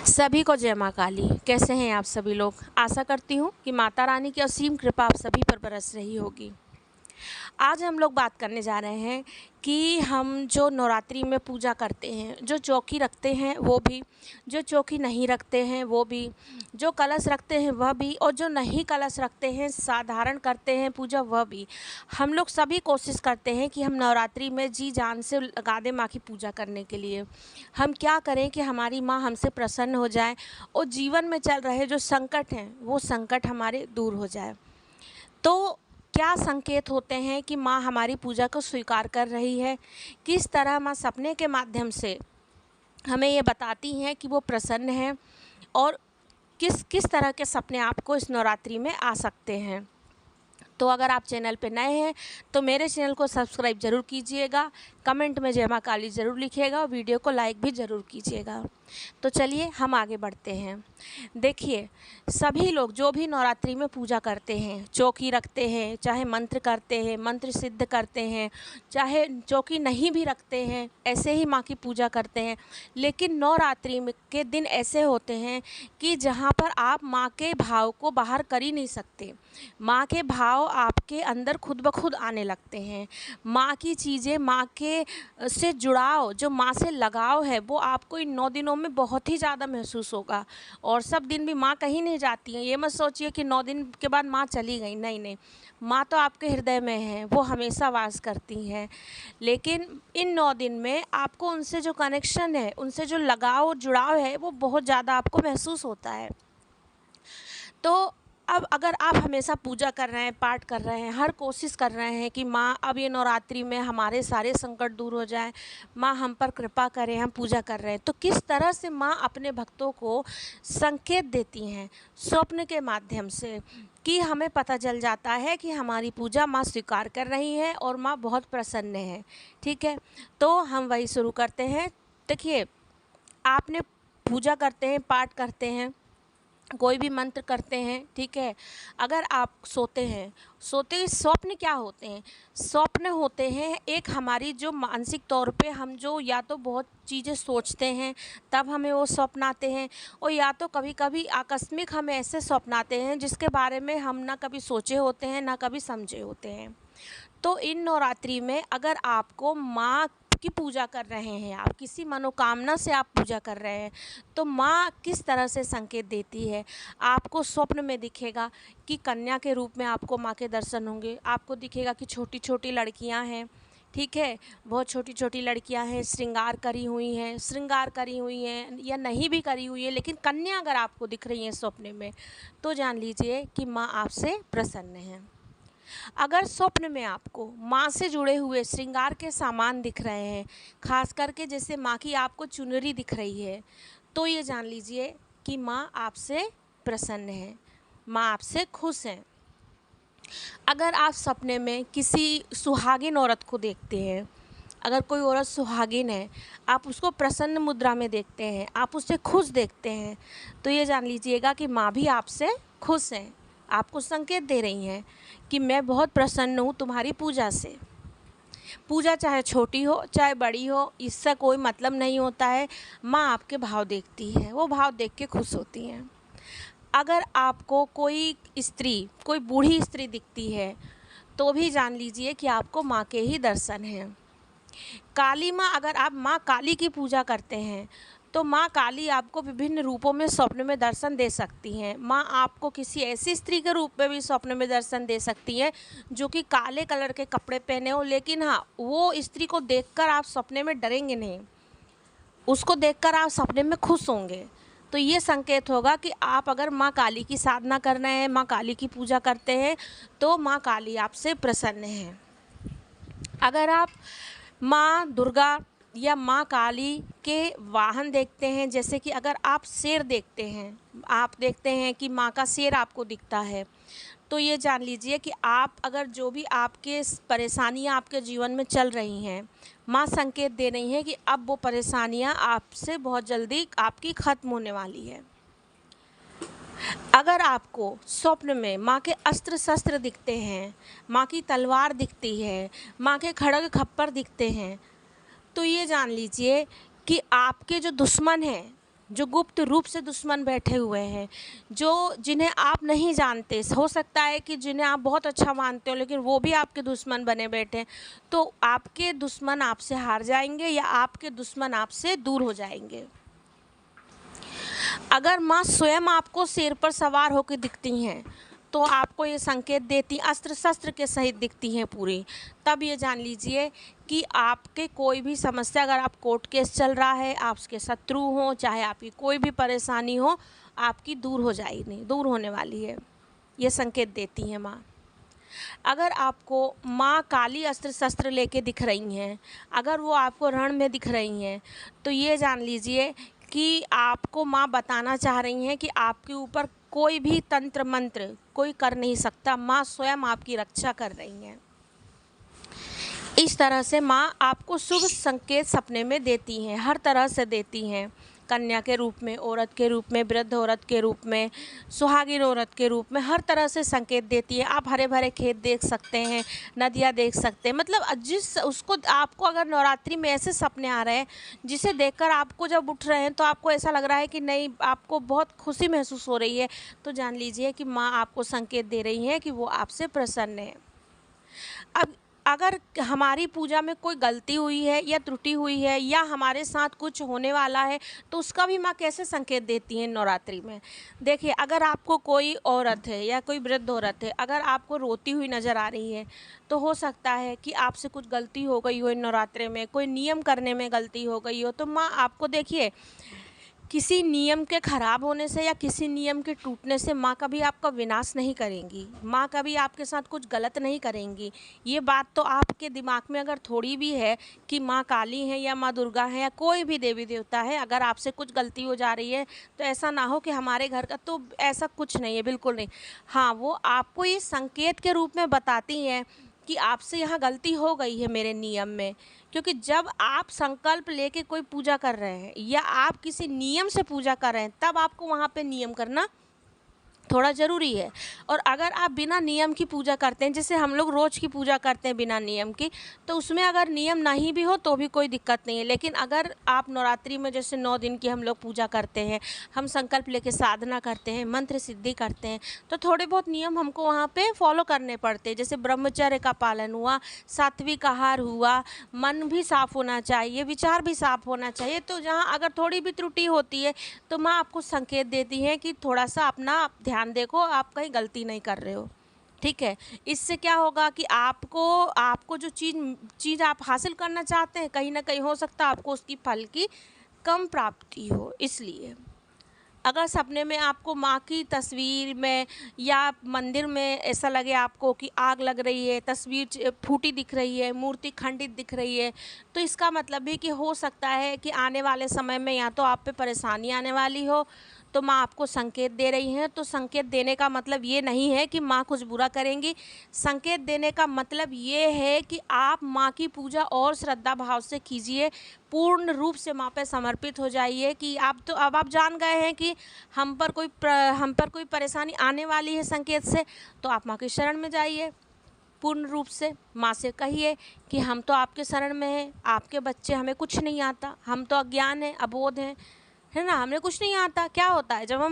सभी को जय माँ काली। कैसे हैं आप सभी लोग? आशा करती हूँ कि माता रानी की असीम कृपा आप सभी पर बरस रही होगी। आज हम लोग बात करने जा रहे हैं कि हम जो नवरात्रि में पूजा करते हैं, जो चौकी रखते हैं वो भी, जो चौकी नहीं रखते हैं वो भी, जो कलश रखते हैं वह भी, और जो नहीं कलश रखते हैं, साधारण करते हैं पूजा, वह भी। हम लोग सभी कोशिश करते हैं कि हम नवरात्रि में जी जान से लगा दें माँ की पूजा करने के लिए। हम क्या करें कि हमारी माँ हमसे प्रसन्न हो जाए और जीवन में चल रहे जो संकट हैं वो संकट हमारे दूर हो जाए। तो क्या संकेत होते हैं कि माँ हमारी पूजा को स्वीकार कर रही है? किस तरह माँ सपने के माध्यम से हमें ये बताती हैं कि वो प्रसन्न है, और किस किस तरह के सपने आपको इस नवरात्रि में आ सकते हैं? तो अगर आप चैनल पे नए हैं तो मेरे चैनल को सब्सक्राइब ज़रूर कीजिएगा, कमेंट में जय माँ काली ज़रूर लिखिएगा और वीडियो को लाइक भी ज़रूर कीजिएगा। तो चलिए हम आगे बढ़ते हैं। देखिए, सभी लोग जो भी नवरात्रि में पूजा करते हैं, चौकी रखते हैं, चाहे मंत्र करते हैं, मंत्र सिद्ध करते हैं, चाहे चौकी नहीं भी रखते हैं, ऐसे ही माँ की पूजा करते हैं। लेकिन नवरात्रि के दिन ऐसे होते हैं कि जहाँ पर आप माँ के भाव को बाहर कर ही नहीं सकते। माँ के भाव आपके अंदर खुद ब खुद आने लगते हैं। माँ की चीज़ें, माँ के से जुड़ाव, जो माँ से लगाव है, वो आपको इन 9 दिनों में बहुत ही ज़्यादा महसूस होगा। और सब दिन भी माँ कहीं नहीं जाती हैं। ये मत सोचिए कि 9 दिन के बाद माँ चली गई, नहीं नहीं, माँ तो आपके हृदय में है, वो हमेशा वास करती हैं। लेकिन इन 9 दिन में आपको उनसे जो कनेक्शन है, उनसे जो लगाव और जुड़ाव है, वो बहुत ज़्यादा आपको महसूस होता है। तो अब अगर आप हमेशा पूजा कर रहे हैं, पाठ कर रहे हैं, हर कोशिश कर रहे हैं कि माँ अब ये नवरात्रि में हमारे सारे संकट दूर हो जाएं, माँ हम पर कृपा करें, हम पूजा कर रहे हैं, तो किस तरह से माँ अपने भक्तों को संकेत देती हैं स्वप्न के माध्यम से, कि हमें पता चल जाता है कि हमारी पूजा माँ स्वीकार कर रही हैं और माँ बहुत प्रसन्न है। ठीक है, तो हम वही शुरू करते हैं। देखिए, आपने पूजा करते हैं, पाठ करते हैं, कोई भी मंत्र करते हैं, ठीक है। अगर आप सोते हैं, सोते ही स्वप्न क्या होते हैं? स्वप्न होते हैं एक हमारी जो मानसिक तौर पे हम जो या तो बहुत चीज़ें सोचते हैं तब हमें वो स्वप्न आते हैं, और या तो कभी कभी आकस्मिक हमें ऐसे स्वप्न आते हैं जिसके बारे में हम ना कभी सोचे होते हैं ना कभी समझे होते हैं। तो इन नवरात्रि में अगर आपको माँ की पूजा कर रहे हैं, आप किसी मनोकामना से आप पूजा कर रहे हैं, तो माँ किस तरह से संकेत देती है? आपको स्वप्न में दिखेगा कि कन्या के रूप में आपको माँ के दर्शन होंगे। आपको दिखेगा कि छोटी छोटी लड़कियाँ हैं, ठीक है, बहुत छोटी छोटी लड़कियां हैं, श्रृंगार करी हुई हैं या नहीं भी करी हुई है, लेकिन कन्या अगर आपको दिख रही है स्वप्न में, तो जान लीजिए कि माँ आपसे प्रसन्न है। अगर स्वप्न में आपको माँ से जुड़े हुए श्रृंगार के सामान दिख रहे हैं, खास करके जैसे माँ की आपको चुनरी दिख रही है, तो ये जान लीजिए कि माँ आपसे प्रसन्न है, माँ आपसे खुश हैं। अगर आप सपने में किसी सुहागिन औरत को देखते हैं, अगर कोई औरत सुहागिन है, आप उसको प्रसन्न मुद्रा में देखते हैं, आप उससे खुश देखते हैं, तो ये जान लीजिएगा कि माँ भी आपसे खुश हैं। आपको संकेत दे रही हैं कि मैं बहुत प्रसन्न हूँ तुम्हारी पूजा से। पूजा चाहे छोटी हो चाहे बड़ी हो, इससे कोई मतलब नहीं होता है। माँ आपके भाव देखती है, वो भाव देख के खुश होती हैं। अगर आपको कोई स्त्री, कोई बूढ़ी स्त्री दिखती है, तो भी जान लीजिए कि आपको माँ के ही दर्शन हैं। काली माँ, अगर आप माँ काली की पूजा करते हैं, तो माँ काली आपको विभिन्न रूपों में स्वप्न में दर्शन दे सकती हैं। माँ आपको किसी ऐसी स्त्री के रूप में भी स्वप्न में दर्शन दे सकती हैं जो कि काले कलर के कपड़े पहने हो, लेकिन हाँ, वो स्त्री को देखकर आप सपने में डरेंगे नहीं, उसको देखकर आप सपने में खुश होंगे। तो ये संकेत होगा कि आप अगर माँ काली की साधना कर रहे हैं, माँ काली की पूजा करते हैं, तो माँ काली आपसे प्रसन्न हैं। अगर आप माँ दुर्गा या माँ काली के वाहन देखते हैं, जैसे कि अगर आप शेर देखते हैं, आप देखते हैं कि माँ का शेर आपको दिखता है, तो ये जान लीजिए कि आप अगर जो भी आपके परेशानियाँ आपके जीवन में चल रही हैं, माँ संकेत दे रही हैं कि अब वो परेशानियाँ आपसे बहुत जल्दी आपकी ख़त्म होने वाली है। अगर आपको स्वप्न में माँ के अस्त्र शस्त्र दिखते हैं, माँ की तलवार दिखती है, माँ के खड़ग खप्पर दिखते हैं, तो ये जान लीजिए कि आपके जो दुश्मन हैं जो गुप्त रूप से दुश्मन बैठे हुए हैं, जो जिन्हें आप नहीं जानते, हो सकता है कि जिन्हें आप बहुत अच्छा मानते हो लेकिन वो भी आपके दुश्मन बने बैठे हैं, तो आपके दुश्मन आपसे हार जाएंगे या आपके दुश्मन आपसे दूर हो जाएंगे। अगर माँ स्वयं आपको शेर पर सवार होकर दिखती हैं तो आपको ये संकेत देती, अस्त्र शस्त्र के सहित दिखती हैं पूरी, तब ये जान लीजिए कि आपके कोई भी समस्या, अगर आप कोर्ट केस चल रहा है, आपके शत्रु हों, चाहे आपकी कोई भी परेशानी हो, आपकी दूर हो जाएगी, दूर होने वाली है, ये संकेत देती हैं माँ। अगर आपको माँ काली अस्त्र शस्त्र लेके दिख रही हैं, अगर वो आपको रण में दिख रही हैं, तो ये जान लीजिए कि आपको माँ बताना चाह रही हैं कि आपके ऊपर कोई भी तंत्र मंत्र कोई कर नहीं सकता, माँ स्वयं आपकी रक्षा कर रही हैं। इस तरह से माँ आपको शुभ संकेत सपने में देती हैं, हर तरह से देती हैं, कन्या के रूप में, औरत के रूप में, वृद्ध औरत के रूप में, सुहागिन औरत के रूप में, हर तरह से संकेत देती है। आप हरे भरे खेत देख सकते हैं, नदियाँ देख सकते हैं, मतलब जिस उसको आपको अगर नवरात्रि में ऐसे सपने आ रहे हैं जिसे देखकर आपको जब उठ रहे हैं तो आपको ऐसा लग रहा है कि नहीं, आपको बहुत खुशी महसूस हो रही है, तो जान लीजिए कि माँ आपको संकेत दे रही हैं कि वो आपसे प्रसन्न है। अब अगर हमारी पूजा में कोई गलती हुई है या त्रुटि हुई है या हमारे साथ कुछ होने वाला है तो उसका भी माँ कैसे संकेत देती है नवरात्रि में। देखिए, अगर आपको कोई औरत है या कोई वृद्ध औरत है, अगर आपको रोती हुई नज़र आ रही है तो हो सकता है कि आपसे कुछ गलती हो गई हो नवरात्रि में, कोई नियम करने में गलती हो गई हो, तो माँ आपको देखिए किसी नियम के ख़राब होने से या किसी नियम के टूटने से माँ कभी आपका विनाश नहीं करेंगी, माँ कभी आपके साथ कुछ गलत नहीं करेंगी। ये बात तो आपके दिमाग में अगर थोड़ी भी है कि माँ काली हैं या माँ दुर्गा हैं या कोई भी देवी देवता है, अगर आपसे कुछ गलती हो जा रही है तो ऐसा ना हो कि हमारे घर का, तो ऐसा कुछ नहीं है, बिल्कुल नहीं। हाँ, वो आपको ये संकेत के रूप में बताती हैं कि आपसे यहाँ गलती हो गई है मेरे नियम में, क्योंकि जब आप संकल्प लेके कोई पूजा कर रहे हैं या आप किसी नियम से पूजा कर रहे हैं तब आपको वहाँ पे नियम करना थोड़ा ज़रूरी है। और अगर आप बिना नियम की पूजा करते हैं, जैसे हम लोग रोज़ की पूजा करते हैं बिना नियम की, तो उसमें अगर नियम नहीं भी हो तो भी कोई दिक्कत नहीं है। लेकिन अगर आप नवरात्रि में जैसे 9 दिन की हम लोग पूजा करते हैं, हम संकल्प लेके साधना करते हैं, मंत्र सिद्धि करते हैं, तो थोड़े बहुत नियम हमको वहाँ पे फॉलो करने पड़ते हैं। जैसे ब्रह्मचर्य का पालन हुआ, सात्विक आहार हुआ, मन भी साफ़ होना चाहिए, विचार भी साफ़ होना चाहिए। तो जहाँ अगर थोड़ी भी त्रुटि होती है तो माँ आपको संकेत देती है कि थोड़ा सा अपना ध्यान देखो, आप कहीं गलती नहीं कर रहे हो, ठीक है। इससे क्या होगा कि आपको जो चीज़ आप हासिल करना चाहते हैं, कहीं ना कहीं हो सकता है आपको उसकी फल की कम प्राप्ति हो। इसलिए अगर सपने में आपको माँ की तस्वीर में या मंदिर में ऐसा लगे आपको कि आग लग रही है, तस्वीर फूटी दिख रही है, मूर्ति खंडित दिख रही है, तो इसका मतलब भी कि हो सकता है कि आने वाले समय में या तो आप पे परेशानी आने वाली हो, तो माँ आपको संकेत दे रही हैं। तो संकेत देने का मतलब ये नहीं है कि माँ कुछ बुरा करेंगी, संकेत देने का मतलब ये है कि आप माँ की पूजा और श्रद्धा भाव से कीजिए, पूर्ण रूप से माँ पे समर्पित हो जाइए कि अब आप जान गए हैं कि हम पर कोई परेशानी आने वाली है संकेत से, तो आप माँ की शरण में जाइए। पूर्ण रूप से माँ से कहिए कि हम तो आपके शरण में हैं, आपके बच्चे, हमें कुछ नहीं आता, हम तो अज्ञान हैं, अबोध हैं, है ना, हमें कुछ नहीं आता। क्या होता है जब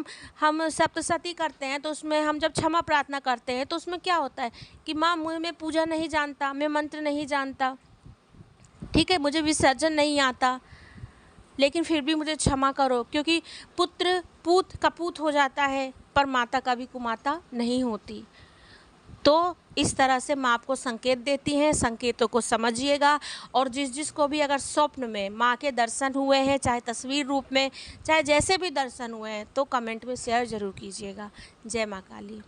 हम सप्तशती करते हैं तो उसमें हम जब क्षमा प्रार्थना करते हैं तो उसमें क्या होता है कि माँ मैं पूजा नहीं जानता, मैं मंत्र नहीं जानता, ठीक है, मुझे विसर्जन नहीं आता, लेकिन फिर भी मुझे क्षमा करो, क्योंकि पुत्र पूत कपूत हो जाता है पर माता कभी कुमाता नहीं होती। तो इस तरह से माँ आपको संकेत देती हैं, संकेतों को समझिएगा। और जिसको भी अगर स्वप्न में माँ के दर्शन हुए हैं, चाहे तस्वीर रूप में, चाहे जैसे भी दर्शन हुए हैं, तो कमेंट में शेयर ज़रूर कीजिएगा। जय माँ काली।